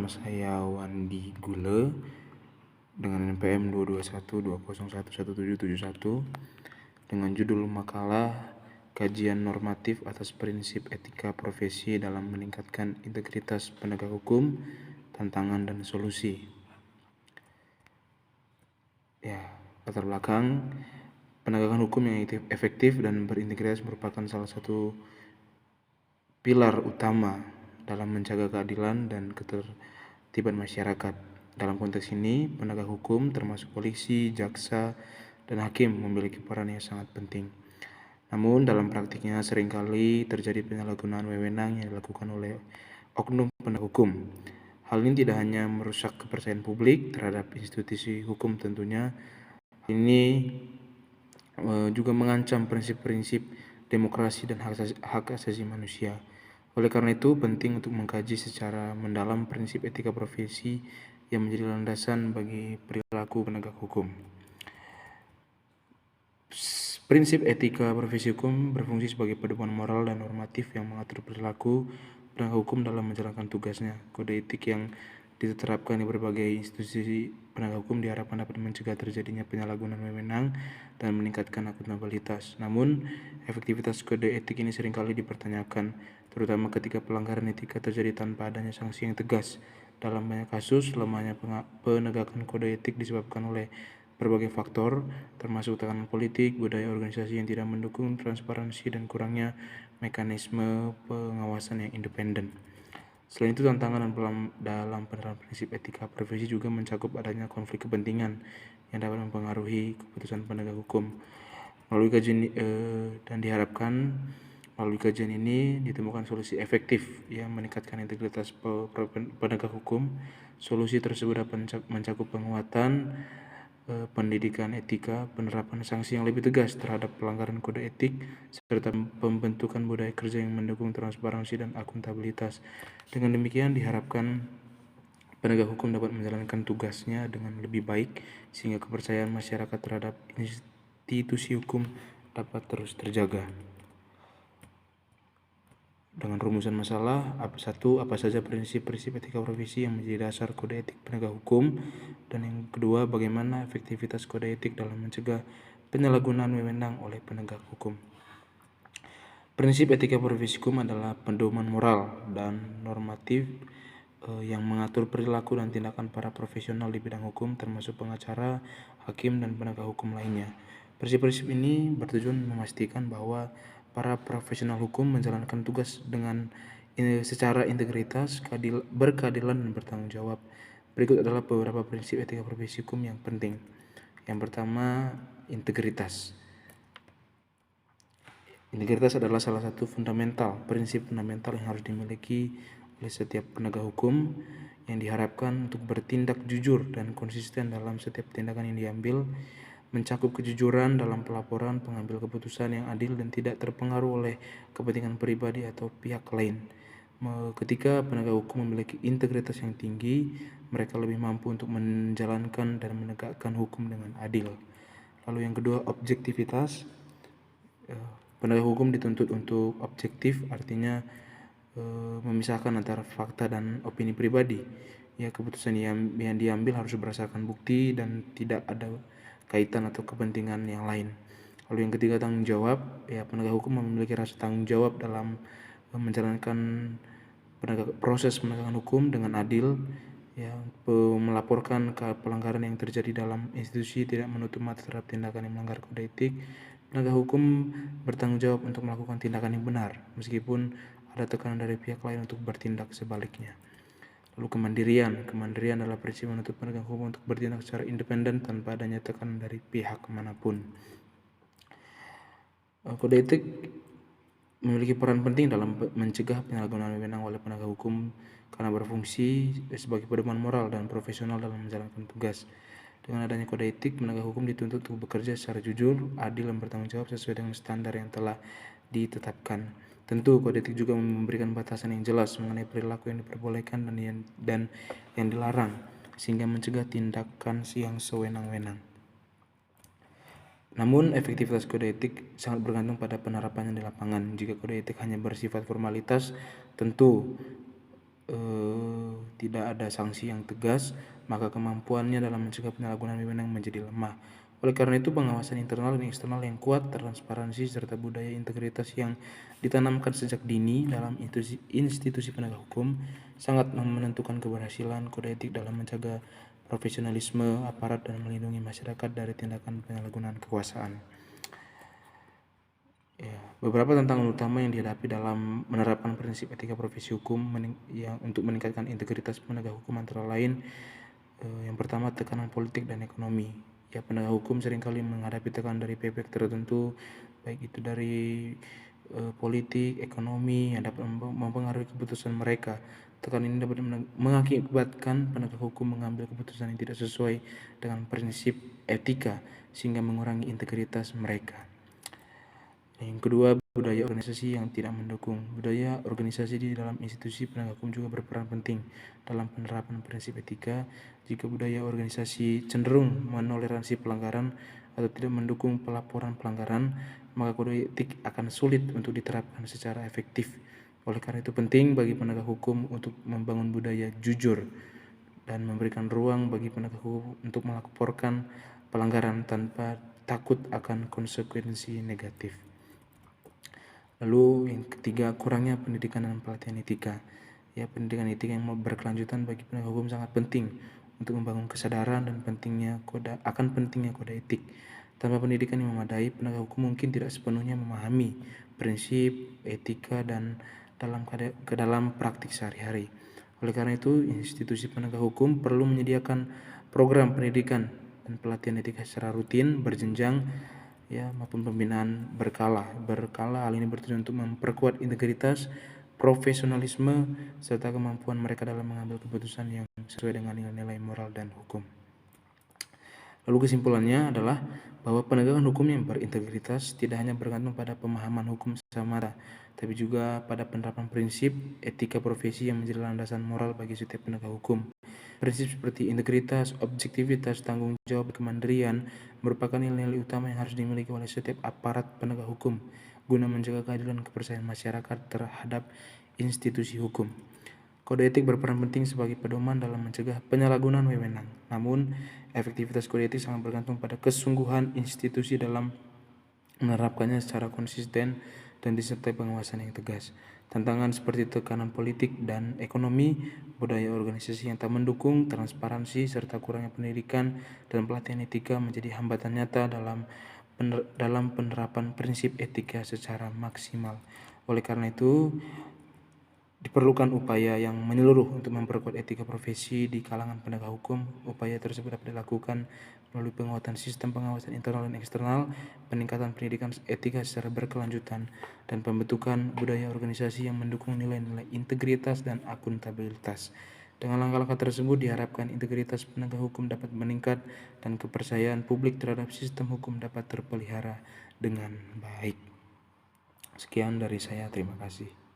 nama saya Wandi Gule dengan NPM 22120111771 dengan judul makalah Kajian Normatif atas Prinsip Etika Profesi dalam Meningkatkan Integritas Penegak Hukum, Tantangan dan Solusi. Latar belakang penegakan hukum yang efektif dan berintegritas merupakan salah satu pilar utama dalam menjaga keadilan dan ketertiban masyarakat. Dalam konteks ini, penegak hukum termasuk polisi, jaksa, dan hakim memiliki peran yang sangat penting. Namun dalam praktiknya seringkali terjadi penyalahgunaan wewenang yang dilakukan oleh oknum penegak hukum. Hal ini tidak hanya merusak kepercayaan publik terhadap institusi hukum tentunya, ini juga mengancam prinsip-prinsip demokrasi dan hak asasi manusia. Oleh karena itu, penting untuk mengkaji secara mendalam prinsip etika profesi yang menjadi landasan bagi perilaku penegak hukum. Prinsip etika profesi hukum berfungsi sebagai pedoman moral dan normatif yang mengatur perilaku penegak hukum dalam menjalankan tugasnya. Kode etik yang diterapkan di berbagai institusi penegak hukum diharapkan dapat mencegah terjadinya penyalahgunaan wewenang dan meningkatkan akuntabilitas. Namun, efektivitas kode etik ini seringkali dipertanyakan, terutama ketika pelanggaran etika terjadi tanpa adanya sanksi yang tegas. Dalam banyak kasus, lemahnya penegakan kode etik disebabkan oleh berbagai faktor, termasuk tekanan politik, budaya organisasi yang tidak mendukung transparansi, dan kurangnya mekanisme pengawasan yang independen. Selain itu, tantangan dalam penerapan prinsip etika profesi juga mencakup adanya konflik kepentingan yang dapat mempengaruhi keputusan penegak hukum. Melalui kajian dan diharapkan melalui kajian ini ditemukan solusi efektif yang meningkatkan integritas penegak hukum. Solusi tersebut dapat mencakup penguatan pendidikan etika, penerapan sanksi yang lebih tegas terhadap pelanggaran kode etik, serta pembentukan budaya kerja yang mendukung transparansi dan akuntabilitas. Dengan demikian diharapkan penegak hukum dapat menjalankan tugasnya dengan lebih baik, sehingga kepercayaan masyarakat terhadap institusi hukum dapat terus terjaga. Dengan rumusan masalah, apa saja prinsip-prinsip etika profesi yang menjadi dasar kode etik penegak hukum, dan yang kedua, bagaimana efektivitas kode etik dalam mencegah penyalahgunaan wewenang oleh penegak hukum. Prinsip etika profesi hukum adalah pedoman moral dan normatif yang mengatur perilaku dan tindakan para profesional di bidang hukum, termasuk pengacara, hakim, dan penegak hukum lainnya. Prinsip-prinsip ini bertujuan memastikan bahwa para profesional hukum menjalankan tugas dengan secara integritas, berkeadilan, dan bertanggung jawab. Berikut adalah beberapa prinsip etika profesi hukum yang penting. Yang pertama, integritas. Integritas adalah salah satu prinsip fundamental yang harus dimiliki oleh setiap penegak hukum, yang diharapkan untuk bertindak jujur dan konsisten dalam setiap tindakan yang diambil, mencakup kejujuran dalam pelaporan, pengambil keputusan yang adil dan tidak terpengaruh oleh kepentingan pribadi atau pihak lain. Ketika penegak hukum memiliki integritas yang tinggi, mereka lebih mampu untuk menjalankan dan menegakkan hukum dengan adil. Lalu yang kedua, objektivitas. Penegak hukum dituntut untuk objektif, artinya memisahkan antara fakta dan opini pribadi. Keputusan yang diambil harus berdasarkan bukti dan tidak ada kaitan atau kepentingan yang lain. Lalu yang ketiga, tanggung jawab. Penegak hukum memiliki rasa tanggung jawab dalam menjalankan proses penegakan hukum dengan adil, melaporkan pelanggaran yang terjadi dalam institusi, tidak menutup mata terhadap tindakan yang melanggar kode etik. Penegak hukum bertanggung jawab untuk melakukan tindakan yang benar, meskipun ada tekanan dari pihak lain untuk bertindak sebaliknya. Lalu kemandirian adalah prinsip menuntut penegak hukum untuk bertindak secara independen tanpa adanya tekanan dari pihak manapun. Kode etik memiliki peran penting dalam mencegah penyalahgunaan wewenang oleh penegak hukum karena berfungsi sebagai pedoman moral dan profesional dalam menjalankan tugas. Dengan adanya kode etik, penegak hukum dituntut untuk bekerja secara jujur, adil, dan bertanggung jawab sesuai dengan standar yang telah ditetapkan. Tentu, kode etik juga memberikan batasan yang jelas mengenai perilaku yang diperbolehkan dan yang dilarang, sehingga mencegah tindakan yang sewenang-wenang. Namun, efektivitas kode etik sangat bergantung pada penerapannya di lapangan. Jika kode etik hanya bersifat formalitas, tentu tidak ada sanksi yang tegas, maka kemampuannya dalam mencegah penyalahgunaan wewenang menjadi lemah. Oleh karena itu, pengawasan internal dan eksternal yang kuat, transparansi, serta budaya integritas yang ditanamkan sejak dini dalam institusi penegak hukum sangat menentukan keberhasilan kode etik dalam menjaga profesionalisme aparat dan melindungi masyarakat dari tindakan penyalahgunaan kekuasaan. Ya, beberapa tantangan utama yang dihadapi dalam menerapkan prinsip etika profesi hukum yang untuk meningkatkan integritas penegak hukum antara lain, yang pertama tekanan politik dan ekonomi. Ya, penegak hukum seringkali menghadapi tekanan dari pihak tertentu, baik itu dari politik, ekonomi yang dapat mempengaruhi keputusan mereka. Tekanan ini dapat mengakibatkan penegak hukum mengambil keputusan yang tidak sesuai dengan prinsip etika sehingga mengurangi integritas mereka. Yang kedua, budaya organisasi yang tidak mendukung. Budaya organisasi di dalam institusi penegak hukum juga berperan penting dalam penerapan prinsip etika. Jika budaya organisasi cenderung menoleransi pelanggaran atau tidak mendukung pelaporan pelanggaran, maka kode etik akan sulit untuk diterapkan secara efektif. Oleh karena itu penting bagi penegak hukum untuk membangun budaya jujur dan memberikan ruang bagi penegak hukum untuk melaporkan pelanggaran tanpa takut akan konsekuensi negatif. Lalu yang ketiga, kurangnya pendidikan dan pelatihan etika. Ya, pendidikan etika yang berkelanjutan bagi penegak hukum sangat penting untuk membangun kesadaran dan pentingnya kode etik. Tanpa pendidikan yang memadai, penegak hukum mungkin tidak sepenuhnya memahami prinsip etika dan dalam praktik sehari-hari. Oleh karena itu, institusi penegak hukum perlu menyediakan program pendidikan dan pelatihan etika secara rutin, berjenjang, ya, maupun pembinaan berkala. Hal ini bertujuan untuk memperkuat integritas, profesionalisme, serta kemampuan mereka dalam mengambil keputusan yang sesuai dengan nilai-nilai moral dan hukum. Lalu kesimpulannya adalah bahwa penegakan hukum yang berintegritas tidak hanya bergantung pada pemahaman hukum semata, tapi juga pada penerapan prinsip etika profesi yang menjadi landasan moral bagi setiap penegak hukum. Prinsip seperti integritas, objektivitas, tanggung jawab, kemandirian merupakan nilai-nilai utama yang harus dimiliki oleh setiap aparat penegak hukum guna menjaga keadilan dan kepercayaan masyarakat terhadap institusi hukum. Kode etik berperan penting sebagai pedoman dalam mencegah penyalahgunaan wewenang. Namun, efektivitas kode etik sangat bergantung pada kesungguhan institusi dalam menerapkannya secara konsisten dan disertai pengawasan yang tegas. Tantangan seperti tekanan politik dan ekonomi, budaya organisasi yang tak mendukung, transparansi, serta kurangnya pendidikan dan pelatihan etika menjadi hambatan nyata dalam penerapan prinsip etika secara maksimal. Oleh karena itu, diperlukan upaya yang menyeluruh untuk memperkuat etika profesi di kalangan penegak hukum. Upaya tersebut dapat dilakukan melalui penguatan sistem pengawasan internal dan eksternal, peningkatan pendidikan etika secara berkelanjutan, dan pembentukan budaya organisasi yang mendukung nilai-nilai integritas dan akuntabilitas. Dengan langkah-langkah tersebut diharapkan integritas penegak hukum dapat meningkat dan kepercayaan publik terhadap sistem hukum dapat terpelihara dengan baik. Sekian dari saya, terima kasih.